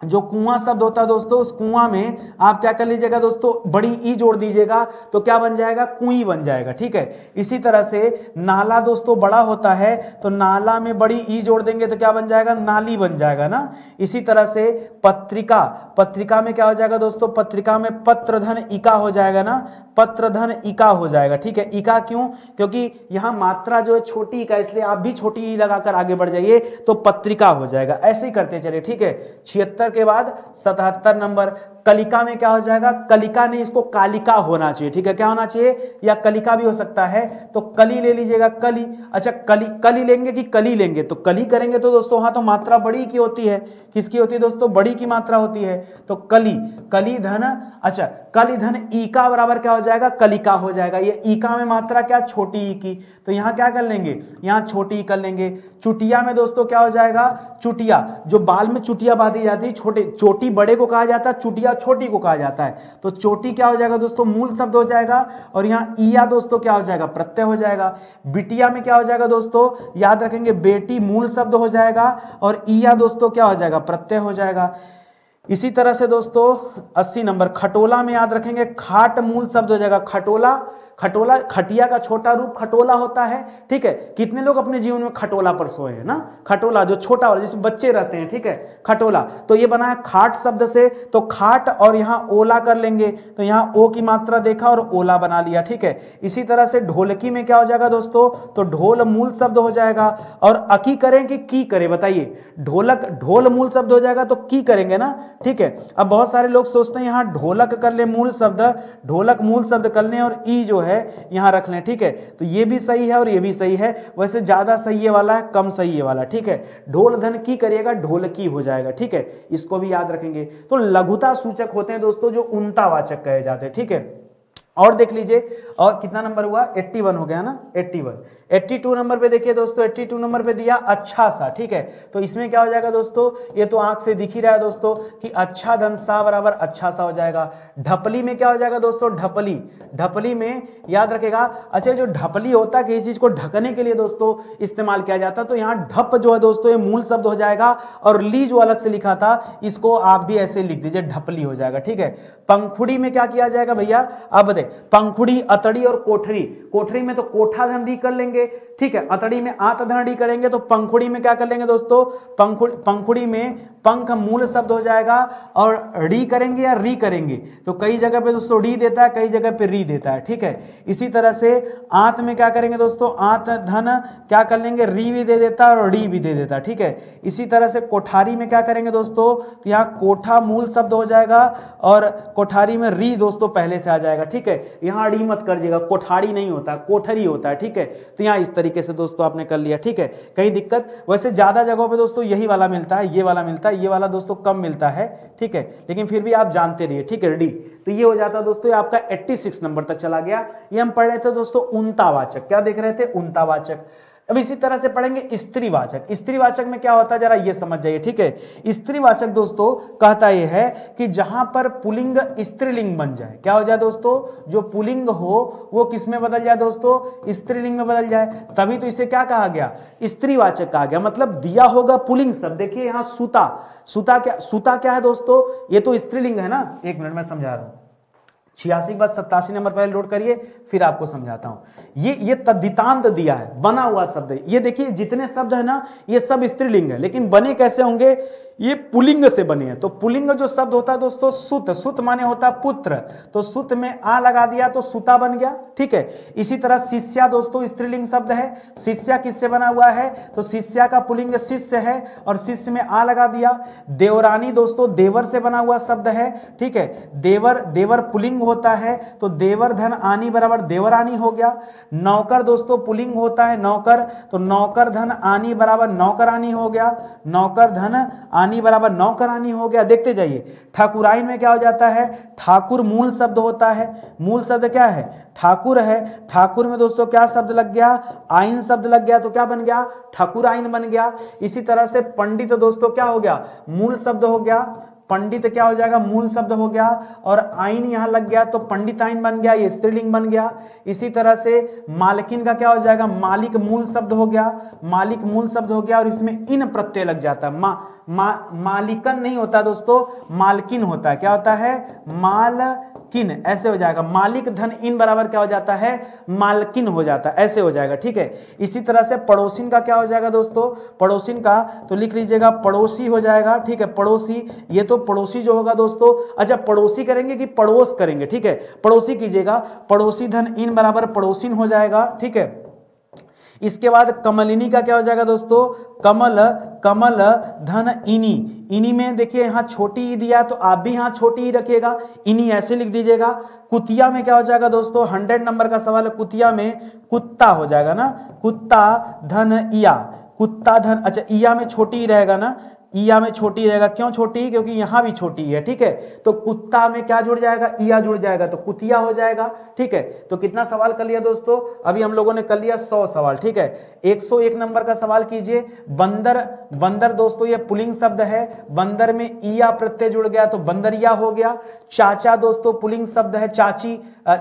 जो कुआं शब्द होता है दोस्तों, उस कुआं में आप क्या कर लीजिएगा दोस्तों, बड़ी ई जोड़ दीजिएगा तो क्या बन जाएगा, कुई बन जाएगा। ठीक है, इसी तरह से नाला दोस्तों बड़ा होता है तो नाला में बड़ी ई जोड़ देंगे तो क्या बन जाएगा, नाली बन जाएगा ना। इसी तरह से पत्रिका, पत्रिका में क्या हो जाएगा दोस्तों, पत्रिका में पत्रधन इका हो जाएगा ना, पत्रधन इका हो जाएगा। ठीक है, इका क्यों, क्योंकि यहां मात्रा जो है छोटी इका, इसलिए आप भी छोटी ई लगाकर आगे बढ़ जाइए तो पत्रिका हो जाएगा। ऐसे ही करते चलिए। ठीक है, 76 के बाद 77 नंबर कलिका में क्या हो जाएगा, कलिका नहीं इसको कालिका होना चाहिए। ठीक है, क्या होना चाहिए, या कलिका भी हो सकता है, तो कली ले लीजिएगा, कली। अच्छा कली लेंगे कि कली लेंगे, तो कली करेंगे तो दोस्तों वहां तो मात्रा बड़ी की होती है, किसकी होती है दोस्तों, बड़ी की मात्रा होती है, तो कली, कली धन, अच्छा कली धन ईका बराबर क्या हो जाएगा, कलिका हो जाएगा। ये ईका में मात्रा क्या, छोटी ई की, तो यहाँ क्या कर लेंगे, यहाँ छोटी ई कर लेंगे। चुटिया में दोस्तों क्या हो जाएगा, चुटिया, जो बाल में चुटिया बांधी जाती है, छोटे, चोटी बड़े को कहा जाता है, चुटिया छोटी को कहा जाता है। तो चोटी क्या हो जाएगा दोस्तों, मूल शब्द हो जाएगा, और यहाँ ईया दोस्तों क्या हो जाएगा, प्रत्यय हो जाएगा। बिटिया में क्या हो जाएगा दोस्तों, याद रखेंगे, बेटी मूल शब्द हो जाएगा, और ईया दोस्तों क्या हो जाएगा, प्रत्यय हो जाएगा। इसी तरह से दोस्तों 80 नंबर, खटोला में याद रखेंगे, खाट मूल शब्द हो जाएगा, खटोला, खटोला, खटिया का छोटा रूप खटोला होता है, ठीक है। कितने लोग अपने जीवन में खटोला पर सोए हैं ना, खटोला जो छोटा वाला जिसमें बच्चे रहते हैं, ठीक है, खटोला। तो ये बना है खाट शब्द से, तो खाट और यहाँ ओला कर लेंगे, तो यहाँ ओ की मात्रा देखा और ओला बना लिया, ठीक है। इसी तरह से ढोलकी में क्या हो जाएगा दोस्तों, तो ढोल मूल शब्द हो जाएगा, और अकी करें कि की करें, बताइए, ढोलक, ढोल मूल शब्द हो जाएगा तो की करेंगे ना, ठीक है। अब बहुत सारे लोग सोचते हैं यहाँ ढोलक कर ले मूल शब्द, ढोलक मूल शब्द कर लें और ई जो है यहां रख लें, ठीक है। तो ये भी सही है और ये भी सही है, वैसे ज्यादा सही ये वाला है, कम सही ये वाला, ठीक है। ढोल धन की करिएगा, ढोलकी हो जाएगा, ठीक है, इसको भी याद रखेंगे। तो लघुता सूचक होते हैं दोस्तों जो उनतावाचक कहे जाते हैं, ठीक है। और देख लीजिए, और कितना नंबर हुआ, 81 हो गया ना, 81। 82 नंबर पे देखिए दोस्तों, 82 नंबर पे दिया अच्छा सा, ठीक है। तो इसमें क्या हो जाएगा दोस्तों, ये तो आंख से दिख ही रहा है दोस्तों कि अच्छा धन सा बराबर अच्छा सा हो जाएगा। ढपली में क्या हो जाएगा दोस्तों, ढपली, ढपली में याद रखेगा, अच्छा जो ढपली होता है किसी चीज को ढकने के लिए दोस्तों इस्तेमाल किया जाता है, तो यहाँ ढप जो है दोस्तों ये मूल शब्द हो जाएगा, और ली जो अलग से लिखा था इसको आप भी ऐसे लिख दीजिए, ढपली हो जाएगा, ठीक है। पंखुड़ी में क्या किया जाएगा भैया, अब देख, पंखुड़ी, अतड़ी और कोठरी, कोठरी में तो कोठा धन डी कर लेंगे, ठीक है, अतड़ी में आत धन डी करेंगे, तो पंखुड़ी में क्या कर लेंगे दोस्तों, पंखुड़ी में पंख मूल शब्द हो जाएगा, और डी करेंगे या री करेंगे, तो कई जगह पे दोस्तों डी देता है, कई जगह पे री देता है, ठीक है। इसी तरह से आंत में क्या करेंगे दोस्तों, आंत धन क्या कर लेंगे, री भी दे देता है और डी भी दे देता है, ठीक है। इसी तरह से कोठारी में क्या करेंगे दोस्तों, तो यहाँ कोठा मूल शब्द हो जाएगा, और कोठारी में री दोस्तों पहले से आ जाएगा, ठीक है। यहाँ डी मत करिएगा, कोठारी नहीं होता, कोठरी होता है, ठीक है। तो यहाँ इस तरीके से दोस्तों आपने कर लिया, ठीक है। कहीं दिक्कत, वैसे ज्यादा जगहों पे दोस्तों यही वाला मिलता है, ये वाला मिलता है, ये वाला दोस्तों कम मिलता है, ठीक है, लेकिन फिर भी आप जानते रहिए, ठीक है। डी, तो ये हो जाता है दोस्तों, ये आपका 86 नंबर तक चला गया। ये हम पढ़ रहे थे दोस्तों उनतावाचक, क्या देख रहे थे, उनतावाचक। अब इसी तरह से पढ़ेंगे स्त्रीवाचक। स्त्रीवाचक में क्या होता है जरा ये समझ जाइए, ठीक है। स्त्रीवाचक दोस्तों कहता यह है कि जहां पर पुल्लिंग स्त्रीलिंग बन जाए, क्या हो जाए दोस्तों, जो पुल्लिंग हो वो किस में बदल जाए दोस्तों, स्त्रीलिंग में बदल जाए, तभी तो इसे क्या कहा गया, स्त्रीवाचक कहा गया। मतलब दिया होगा पुल्लिंग शब्द, देखिए यहाँ सूता, सूता क्या है दोस्तों, ये तो स्त्रीलिंग है ना, एक मिनट में समझा रहा हूं, 86 के बाद 87 नंबर पहले लोड करिए, फिर आपको समझाता हूं। ये तद्धितांत दिया है, बना हुआ शब्द है, ये देखिए जितने शब्द है ना ये सब स्त्रीलिंग है, लेकिन बने कैसे होंगे, ये पुल्लिंग से बने हैं। तो पुल्लिंग जो शब्द होता है दोस्तों सुत, सुत माने होता है पुत्र, तो सुत में आ लगा दिया तो सुता बन गया, ठीक है। इसी तरह शिष्या दोस्तों स्त्रीलिंग शब्द है, शिष्या किससे बना हुआ है, तो शिष्या का पुल्लिंग शिष्य है और शिष्य में आ लगा दिया। देवरानी दोस्तों देवर से बना हुआ शब्द है, ठीक है, देवर, देवर पुल्लिंग होता है, तो देवर धन आनी बराबर देवरानी हो गया। नौकर दोस्तों पुल्लिंग होता है नौकर, तो नौकर धन आनी बराबर नौकरानी हो गया, नौकर धन आनी बराबर नौकरानी हो गया। देखते जाइए, ठाकुराइन में क्या हो जाता है, ठाकुर मूल शब्द होता है, मूल शब्द क्या है, ठाकुर है, ठाकुर में दोस्तों क्या शब्द लग गया, आइन शब्द लग गया, तो क्या बन गया, ठाकुराइन बन गया। इसी तरह से पंडित दोस्तों क्या हो गया, मूल शब्द हो गया, पंडित क्या हो जाएगा, मूल शब्द हो गया, और आइन यहां लग गया तो पंडित आइन बन गया, ये स्त्रीलिंग बन गया। इसी तरह से मालकिन का क्या हो जाएगा, मालिक मूल शब्द हो गया, मालिक मूल शब्द हो गया, और इसमें इन प्रत्यय लग जाता है, मालिकन नहीं होता दोस्तों, मालकिन होता है, क्या होता है, मालकिन, ऐसे हो जाएगा। मालिक धन इन बराबर क्या हो जाता है, मालकिन हो जाता है, ऐसे हो जाएगा, ठीक है। इसी तरह से पड़ोसिन का क्या हो जाएगा दोस्तों, पड़ोसिन का तो लिख लीजिएगा पड़ोसी हो जाएगा, ठीक है, पड़ोसी, ये तो पड़ोसी जो होगा दोस्तों, अच्छा पड़ोसी करेंगे कि पड़ोस करेंगे, ठीक है, पड़ोसी कीजिएगा, पड़ोसी धन इन बराबर पड़ोसिन हो जाएगा, ठीक है। इसके बाद कमलिनी का क्या हो जाएगा दोस्तों, कमल, कमल धन इनी, इनी में देखिए यहाँ छोटी ई दिया तो आप भी यहाँ छोटी ई रखिएगा, इनी ऐसे लिख दीजिएगा। कुतिया में क्या हो जाएगा दोस्तों, 100 नंबर का सवाल है, कुतिया में कुत्ता हो जाएगा ना, कुत्ता धन इया, कुत्ता धन, अच्छा इया में छोटी ई रहेगा ना, ईया में छोटी रहेगा। क्यों छोटी? क्योंकि यहां भी छोटी है, ठीक है। तो कुत्ता में क्या जुड़ जाएगा? ईया जुड़ जाएगा, तो कुतिया हो जाएगा, ठीक है। तो कितना सवाल कर लिया दोस्तों? अभी हम लोगों ने कर लिया 100 सवाल, ठीक है। 101 नंबर का सवाल कीजिए। बंदर, बंदर दोस्तों ये पुल्लिंग शब्द है, बंदर में ईया प्रत्यय जुड़ गया तो बंदरिया हो गया। चाचा दोस्तों पुल्लिंग शब्द है, चाची,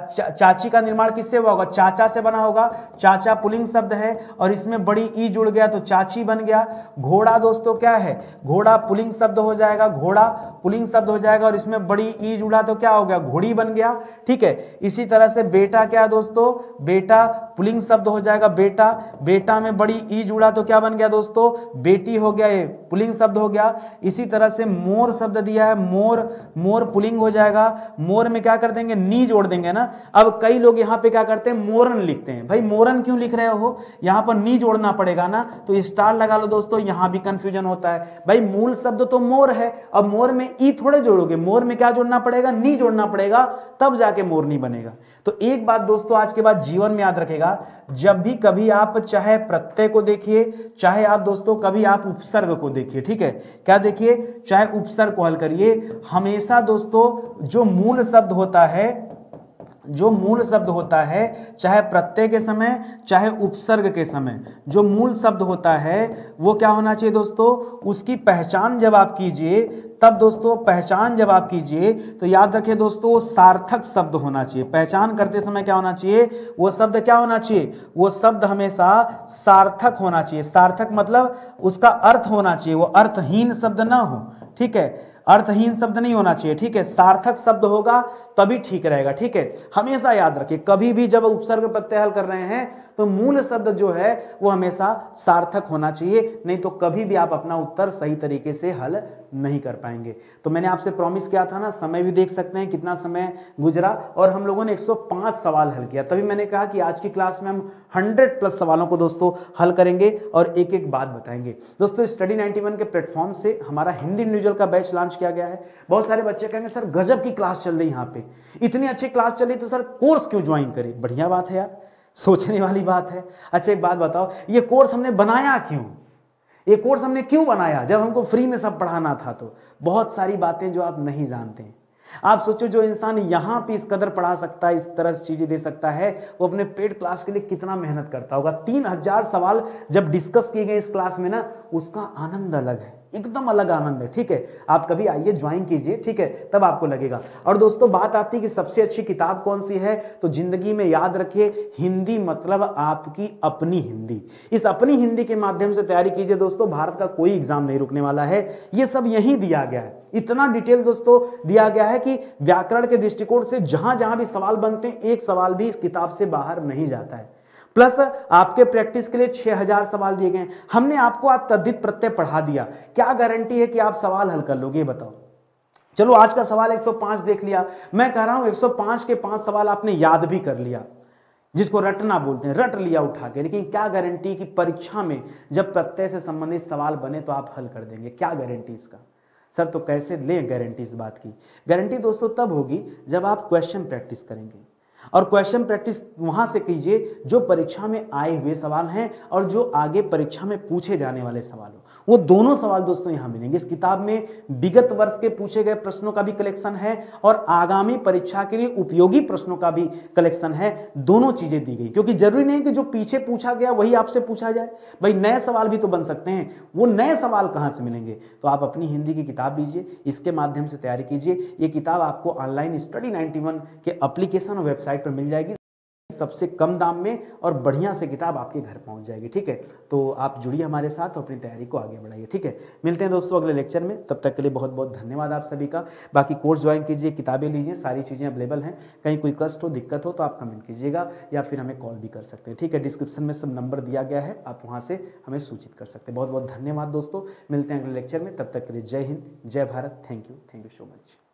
चाची का निर्माण किससे हुआ होगा? चाचा से बना होगा, चाचा पुल्लिंग शब्द है और इसमें बड़ी ई जुड़ गया तो चाची बन गया। घोड़ा दोस्तों क्या है? घोड़ा पुल्लिंग शब्द हो जाएगा, घोड़ा पुल्लिंग शब्द हो जाएगा और इसमें बड़ी ई जुड़ा तो क्या हो गया? घोड़ी बन गया, ठीक है। इसी तरह से बेटा क्या है दोस्तों? बेटा पुल्लिंग शब्द हो जाएगा, बेटा, बेटा में बड़ी ई जुड़ा तो क्या बन गया दोस्तों? बेटी हो गया, ये पुल्लिंग शब्द हो गया। इसी तरह से मोर शब्द दिया है, मोर, मोर पुल्लिंग हो जाएगा। मोर में क्या कर देंगे? नी जोड़ देंगे ना। अब कई लोग यहाँ पे क्या करते हैं? मोरन लिखते हैं। भाई मोरन क्यों लिख रहे हो? यहाँ पर नी जोड़ना पड़ेगा ना, तो स्टार लगा लो दोस्तों, यहाँ भी कंफ्यूजन होता है। भाई मूल शब्द तो मोर है, अब मोर में ई थोड़े जोड़ोगे, मोर में क्या जोड़ना पड़ेगा? नी जोड़ना पड़ेगा, तब जाके मोरनी बनेगा। तो एक बात दोस्तों आज के बाद जीवन में याद रखेगा, जब भी कभी आप चाहे प्रत्यय को देखिए, चाहे आप दोस्तों कभी आप उपसर्ग को देखिए, ठीक है। क्या देखिए? चाहे उपसर्ग को हल करिए, हमेशा दोस्तों जो मूल शब्द होता है, जो मूल शब्द होता है, चाहे प्रत्यय के समय चाहे उपसर्ग के समय, जो मूल शब्द होता है वो क्या होना चाहिए दोस्तों? उसकी पहचान जब आप कीजिए, तब दोस्तों पहचान जब आप कीजिए तो याद रखिए दोस्तों सार्थक शब्द होना चाहिए। पहचान करते समय क्या होना चाहिए? वो शब्द क्या होना चाहिए? वो शब्द हमेशा सार्थक होना चाहिए। सार्थक मतलब उसका अर्थ होना चाहिए, वो अर्थहीन शब्द ना हो, ठीक है। अर्थहीन शब्द नहीं होना चाहिए, ठीक है। सार्थक शब्द होगा तभी ठीक रहेगा, ठीक है। हमेशा याद रखिए, कभी भी जब उपसर्ग प्रत्यय हल कर रहे हैं तो मूल शब्द जो है वो हमेशा सार्थक होना चाहिए, नहीं तो कभी भी आप अपना उत्तर सही तरीके से हल नहीं कर पाएंगे। तो मैंने आपसे प्रॉमिस किया था ना, समय भी देख सकते हैं कितना समय गुजरा, और हम लोगों ने 105 सवाल हल किया। तभी मैंने कहा कि आज की क्लास में हम 100+ सवालों को दोस्तों हल करेंगे और एक एक बात बताएंगे। दोस्तों स्टडी 91 के प्लेटफॉर्म से हमारा हिंदी इंडिविजुअल का बैच लॉन्च किया गया है। बहुत सारे बच्चे कहेंगे सर गजब की क्लास चल रही है, यहाँ पे इतनी अच्छी क्लास चल रही तो सर कोर्स क्यों ज्वाइन करें? बढ़िया बात है यार, सोचने वाली बात है। अच्छा एक बात बताओ, ये कोर्स हमने बनाया क्यों? ये कोर्स हमने क्यों बनाया जब हमको फ्री में सब पढ़ाना था? तो बहुत सारी बातें जो आप नहीं जानते हैं। आप सोचो जो इंसान यहाँ पे इस कदर पढ़ा सकता है, इस तरह से चीजें दे सकता है, वो अपने पेड क्लास के लिए कितना मेहनत करता होगा। 3000 सवाल जब डिस्कस किए गए इस क्लास में ना, उसका आनंद अलग है, एकदम अलग आनंद है, ठीक है। आप कभी आइए ज्वाइन कीजिए, ठीक है, तब आपको लगेगा। और दोस्तों बात आती है कि सबसे अच्छी किताब कौन सी है, तो जिंदगी में याद रखिए हिंदी मतलब आपकी अपनी हिंदी। इस अपनी हिंदी के माध्यम से तैयारी कीजिए दोस्तों, भारत का कोई एग्जाम नहीं रुकने वाला है। ये सब यहीं दिया गया है, इतना डिटेल दोस्तों दिया गया है कि व्याकरण के दृष्टिकोण से जहां जहां भी सवाल बनते हैं, एक सवाल भी इस किताब से बाहर नहीं जाता है। प्लस आपके प्रैक्टिस के लिए 6000 सवाल दिए गए। हमने आपको आज तद्धित प्रत्यय पढ़ा दिया, क्या गारंटी है कि आप सवाल हल कर लोगे? बताओ। चलो आज का सवाल 105 देख लिया, मैं कह रहा हूं 105 के 5 सवाल आपने याद भी कर लिया, जिसको रटना बोलते हैं, रट लिया उठा के। लेकिन क्या गारंटी कि परीक्षा में जब प्रत्यय से संबंधित सवाल बने तो आप हल कर देंगे? क्या गारंटी इसका? सर तो कैसे लें गारंटी इस बात की? गारंटी दोस्तों तब होगी जब आप क्वेश्चन प्रैक्टिस करेंगे, और क्वेश्चन प्रैक्टिस वहां से कीजिए जो परीक्षा में आए हुए सवाल हैं और जो आगे परीक्षा में पूछे जाने वाले सवाल हो, वो दोनों सवाल दोस्तों यहां मिलेंगे। इस किताब में विगत वर्ष के पूछे गए प्रश्नों का भी कलेक्शन है और आगामी परीक्षा के लिए उपयोगी प्रश्नों का भी कलेक्शन है। दोनों चीजें दी गई, क्योंकि जरूरी नहीं कि जो पीछे पूछा गया वही आपसे पूछा जाए। भाई नए सवाल भी तो बन सकते हैं, वो नए सवाल कहां से मिलेंगे? तो आप अपनी हिंदी की किताब लीजिए, इसके माध्यम से तैयारी कीजिए। ये किताब आपको ऑनलाइन स्टडी 91 के एप्लीकेशन और वेबसाइट पर मिल जाएगी सबसे कम दाम में, और बढ़िया से किताब आपके घर पहुंच जाएगी, ठीक है। तो आप जुड़िए हमारे साथ और अपनी तैयारी को आगे बढ़ाइए, ठीक है। मिलते हैं दोस्तों अगले लेक्चर में, तब तक के लिए बहुत बहुत धन्यवाद आप सभी का। बाकी कोर्स ज्वाइन कीजिए, किताबें लीजिए, सारी चीज़ें अवेलेबल हैं। कहीं कोई कष्ट हो, दिक्कत हो तो आप कमेंट कीजिएगा या फिर हमें कॉल भी कर सकते हैं, ठीक है। डिस्क्रिप्शन में सब नंबर दिया गया है, आप वहाँ से हमें सूचित कर सकते हैं। बहुत बहुत धन्यवाद दोस्तों, मिलते हैं अगले लेक्चर में, तब तक के लिए जय हिंद, जय Bharat, thank you so much.